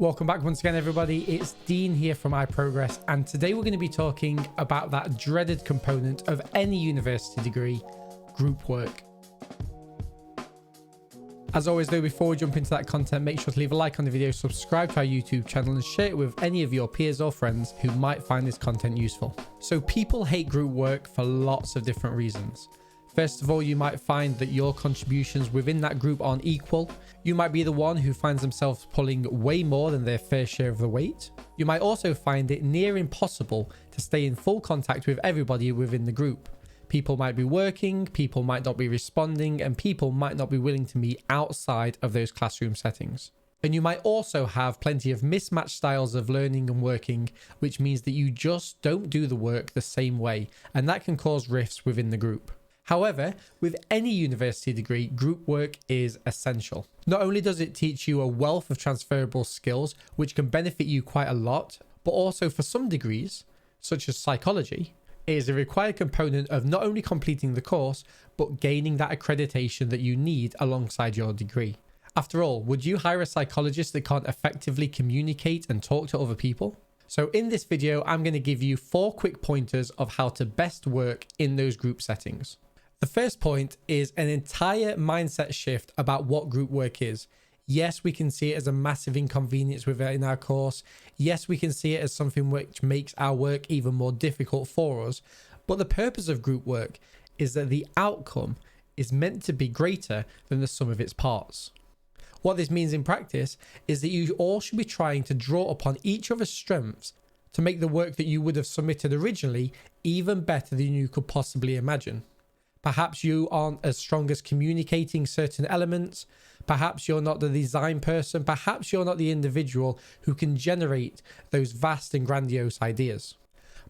Welcome back once again, everybody. It's Dean here from iProgress, and today we're going to be talking about that dreaded component of any university degree, group work. As always though, before we jump into that content, make sure to leave a like on the video, subscribe to our YouTube channel and share it with any of your peers or friends who might find this content useful. So people hate group work for lots of different reasons. First of all, you might find that your contributions within that group aren't equal. You might be the one who finds themselves pulling way more than their fair share of the weight. You might also find it near impossible to stay in full contact with everybody within the group. People might be working, people might not be responding, and people might not be willing to meet outside of those classroom settings. And you might also have plenty of mismatched styles of learning and working, which means that you just don't do the work the same way, and that can cause rifts within the group. However, with any university degree, group work is essential. Not only does it teach you a wealth of transferable skills, which can benefit you quite a lot, but also for some degrees, such as psychology, it is a required component of not only completing the course, but gaining that accreditation that you need alongside your degree. After all, would you hire a psychologist that can't effectively communicate and talk to other people? So in this video, I'm going to give you 4 quick pointers of how to best work in those group settings. The first point is an entire mindset shift about what group work is. Yes, we can see it as a massive inconvenience within our course. Yes, we can see it as something which makes our work even more difficult for us. But the purpose of group work is that the outcome is meant to be greater than the sum of its parts. What this means in practice is that you all should be trying to draw upon each other's strengths to make the work that you would have submitted originally even better than you could possibly imagine. Perhaps you aren't as strong as communicating certain elements. Perhaps you're not the design person. Perhaps you're not the individual who can generate those vast and grandiose ideas.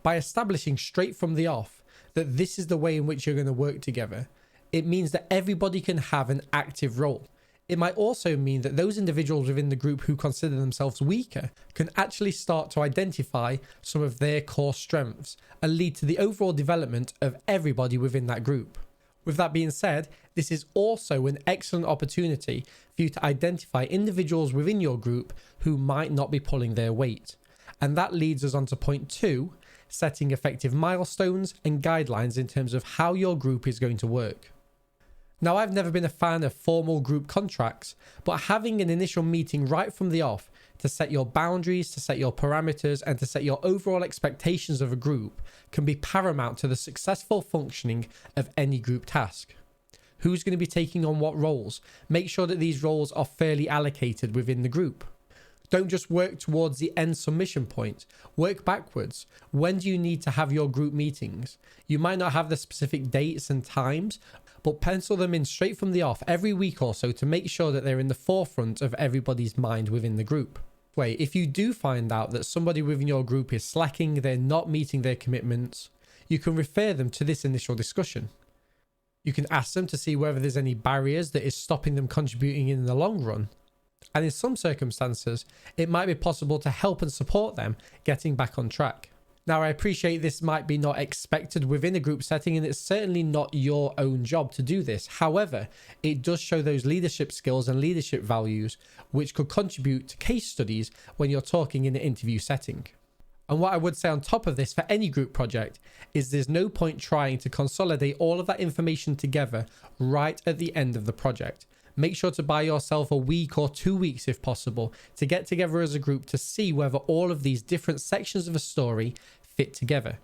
By establishing straight from the off that this is the way in which you're going to work together, it means that everybody can have an active role. It might also mean that those individuals within the group who consider themselves weaker can actually start to identify some of their core strengths and lead to the overall development of everybody within that group. With that being said, this is also an excellent opportunity for you to identify individuals within your group who might not be pulling their weight. And that leads us on to point 2, setting effective milestones and guidelines in terms of how your group is going to work. Now, I've never been a fan of formal group contracts, but having an initial meeting right from the off to set your boundaries, to set your parameters, and to set your overall expectations of a group can be paramount to the successful functioning of any group task. Who's going to be taking on what roles? Make sure that these roles are fairly allocated within the group. Don't just work towards the end submission point. Work backwards. When do you need to have your group meetings? You might not have the specific dates and times, but pencil them in straight from the off every week or so to make sure that they're in the forefront of everybody's mind within the group. If you do find out that somebody within your group is slacking, they're not meeting their commitments, you can refer them to this initial discussion. You can ask them to see whether there's any barriers that is stopping them contributing in the long run. And in some circumstances, it might be possible to help and support them getting back on track. Now, I appreciate this might be not expected within a group setting, and it's certainly not your own job to do this. However, it does show those leadership skills and leadership values which could contribute to case studies when you're talking in an interview setting. And what I would say on top of this for any group project is there's no point trying to consolidate all of that information together right at the end of the project. Make sure to buy yourself a week or 2 weeks if possible to get together as a group to see whether all of these different sections of a story fit together,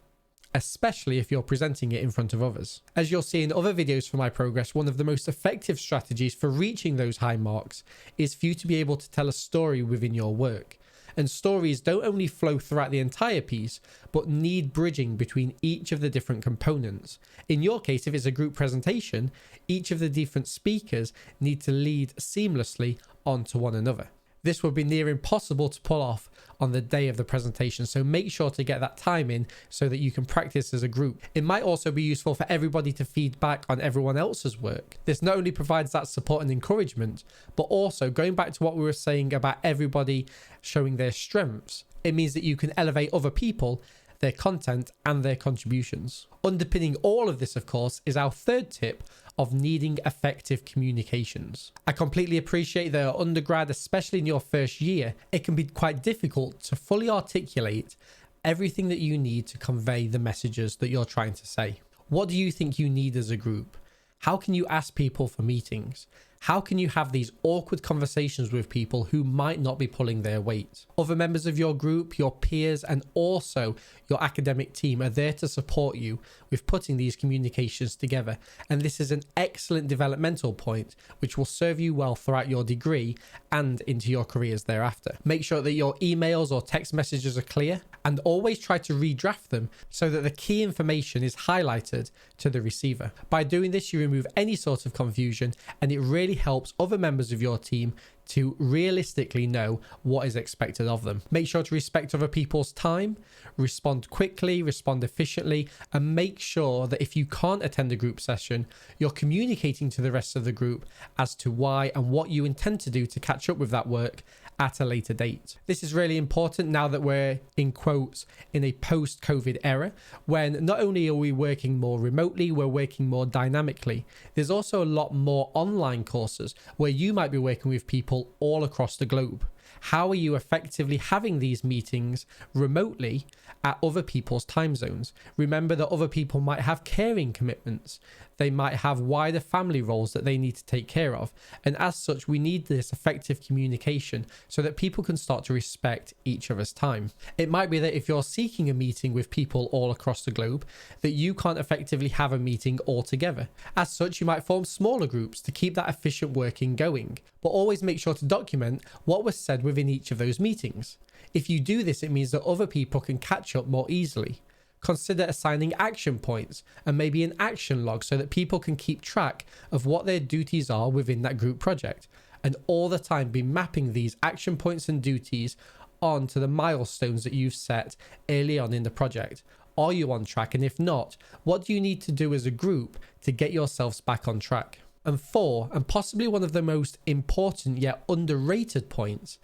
especially if you're presenting it in front of others. As you'll see in other videos from iProgress, one of the most effective strategies for reaching those high marks is for you to be able to tell a story within your work. And stories don't only flow throughout the entire piece, but need bridging between each of the different components. In your case, if it's a group presentation, each of the different speakers need to lead seamlessly onto one another. This would be near impossible to pull off on the day of the presentation, so make sure to get that time in so that you can practice as a group. It might also be useful for everybody to feed back on everyone else's work. This not only provides that support and encouragement, but also going back to what we were saying about everybody showing their strengths, it means that you can elevate other people their content, and their contributions. Underpinning all of this, of course, is our third tip of needing effective communications. I completely appreciate that at undergrad, especially in your first year, it can be quite difficult to fully articulate everything that you need to convey the messages that you're trying to say. What do you think you need as a group? How can you ask people for meetings? How can you have these awkward conversations with people who might not be pulling their weight? Other members of your group, your peers, and also your academic team are there to support you with putting these communications together. And this is an excellent developmental point, which will serve you well throughout your degree and into your careers thereafter. Make sure that your emails or text messages are clear, and always try to redraft them so that the key information is highlighted to the receiver. By doing this, you remove any sort of confusion, and it really helps other members of your team to realistically know what is expected of them. Make sure to respect other people's time, respond quickly, respond efficiently, and make sure that if you can't attend a group session, you're communicating to the rest of the group as to why and what you intend to do to catch up with that work at a later date. This is really important now that we're, in quotes, in a post-COVID era, when not only are we working more remotely, we're working more dynamically. There's also a lot more online courses where you might be working with people all across the globe. How are you effectively having these meetings remotely at other people's time zones? Remember that other people might have caring commitments. They might have wider family roles that they need to take care of. And as such, we need this effective communication so that people can start to respect each other's time. It might be that if you're seeking a meeting with people all across the globe, that you can't effectively have a meeting all together. As such, you might form smaller groups to keep that efficient working going. But always make sure to document what was said within each of those meetings. If you do this, it means that other people can catch up more easily. Consider assigning action points and maybe an action log so that people can keep track of what their duties are within that group project, and all the time be mapping these action points and duties onto the milestones that you've set early on in the project. Are you on track? And if not, what do you need to do as a group to get yourselves back on track? And 4, and possibly one of the most important yet underrated points,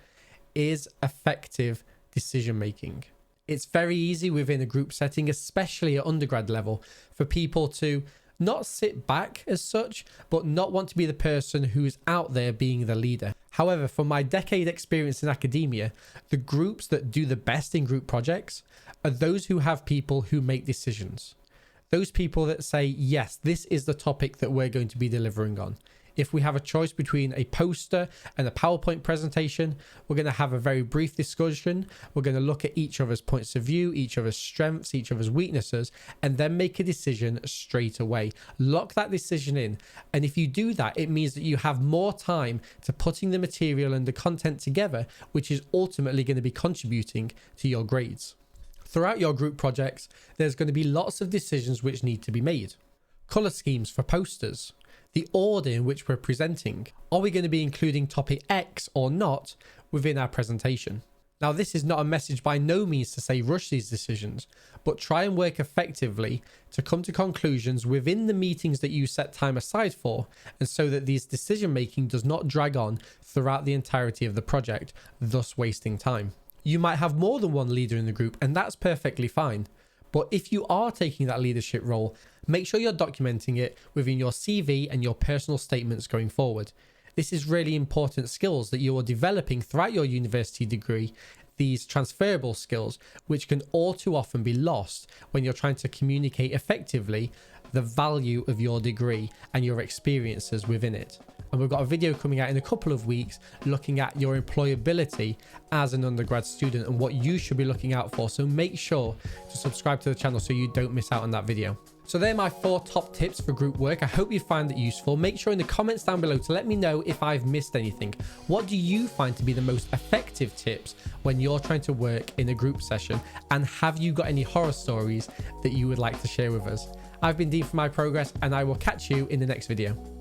is effective decision making. It's very easy within a group setting, especially at undergrad level, for people to not sit back as such, but not want to be the person who's out there being the leader. However, from my decade experience in academia, the groups that do the best in group projects are those who have people who make decisions. Those people that say, yes, this is the topic that we're going to be delivering on. If we have a choice between a poster and a PowerPoint presentation, we're going to have a very brief discussion. We're going to look at each other's points of view, each other's strengths, each other's weaknesses, and then make a decision straight away. Lock that decision in. And if you do that, it means that you have more time to putting the material and the content together, which is ultimately going to be contributing to your grades. Throughout your group projects, there's going to be lots of decisions which need to be made. Color schemes for posters. The order in which we're presenting. Are we going to be including topic X or not within our presentation? Now, this is not a message by no means to say rush these decisions, but try and work effectively to come to conclusions within the meetings that you set time aside for, and so that these decision making does not drag on throughout the entirety of the project, thus wasting time. You might have more than one leader in the group, and that's perfectly fine. But if you are taking that leadership role, make sure you're documenting it within your CV and your personal statements going forward. This is really important skills that you are developing throughout your university degree, these transferable skills, which can all too often be lost when you're trying to communicate effectively the value of your degree and your experiences within it. And we've got a video coming out in a couple of weeks looking at your employability as an undergrad student and what you should be looking out for. So make sure to subscribe to the channel so you don't miss out on that video. So they're my 4 top tips for group work. I hope you find it useful. Make sure in the comments down below to let me know if I've missed anything. What do you find to be the most effective tips when you're trying to work in a group session? And have you got any horror stories that you would like to share with us? I've been Dean for My Progress, and I will catch you in the next video.